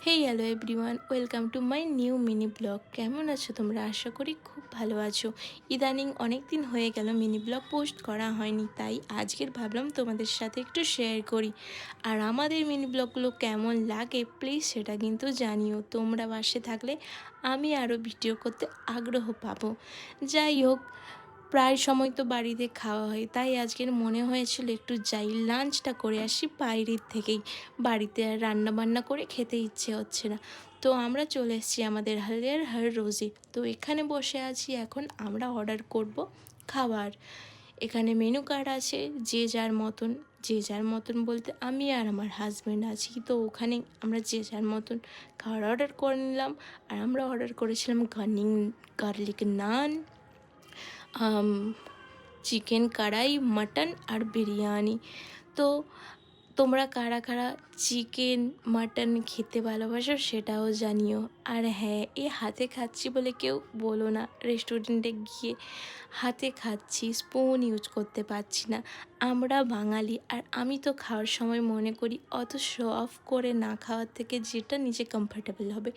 Hello everyone, welcome to my new mini blog. কেমন আছো তোমরা? আশা করি খুব ভালো আছো। ইদানিং অনেক দিন হয়ে গেল মিনি ব্লগ পোস্ট করা হয়নি, তাই আজকের ভাবলাম তোমাদের সাথে একটু শেয়ার করি। আর আমাদের মিনি ব্লগগুলো কেমন লাগে প্লিজ সেটা কিন্তু জানিও। তোমরা পাশে থাকলে আমি আরও ভিডিও করতে আগ্রহ পাবো। যাই হোক, প্রায় সময় তো বাড়িতে খাওয়া হয়, তাই আজকের মনে হয়েছিল একটু যাই, লাঞ্চটা করে আসি বাইরের থেকেই। বাড়িতে আর রান্না বান্না করে খেতে ইচ্ছে হচ্ছে না, তো আমরা চলে এসেছি আমাদের হালিয়ার হর রোজে। তো এখানে বসে আছি, এখন আমরা অর্ডার করব খাবার। এখানে মেনু কার্ড আছে, যে যার মতন বলতে আমি আর আমার হাজব্যান্ড আছি, তো ওখানে আমরা যে যার মতন খাবার অর্ডার করে নিলাম। আর আমরা অর্ডার করেছিলাম গার্লিক নান, চিকেন কড়াই, মাটন আর বিরিয়ানি। তো তোমরা কারা কারা চিকেন মাটন খেতে ভালোবাসো সেটাও জানিও। আর হ্যাঁ, হাতে খাচ্ছি বলে কেউ বলো না, রেস্টুরেন্টে গিয়ে হাতে খাচ্ছি, স্পুন ইউজ করতে পারছি না। আমরা বাঙালি, আর আমি তো খাওয়ার সময় মনে করি অত শো অফ করে না খাওয়ার থেকে যেটা নিজে কমফর্টেবল হবে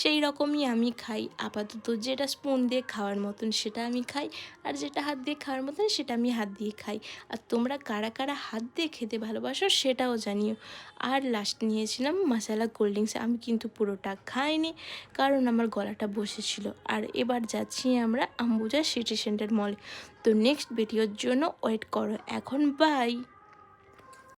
সেই রকমই আমি খাই। আপাতত যেটা স্পুন দিয়ে খাওয়ার মতন সেটা আমি খাই, আর যেটা হাত দিয়ে খাওয়ার মতন সেটা আমি হাত দিয়ে খাই। আর তোমরা কারা কারা হাত দিয়ে খেতে ভালোবাসো সেটাও জানিও। আর লাস্ট নিয়েছিলাম মশালা কোল্ড ড্রিঙ্কস, আমি কিন্তু পুরোটা খাইনি কারণ আমার গলাটা বসেছিল। আর এবার যাচ্ছি আমরা আম্বুজা সিটি সেন্টার মলে। তো নেক্সট ভিডিওর জন্য ওয়েট করো এখন, বাই।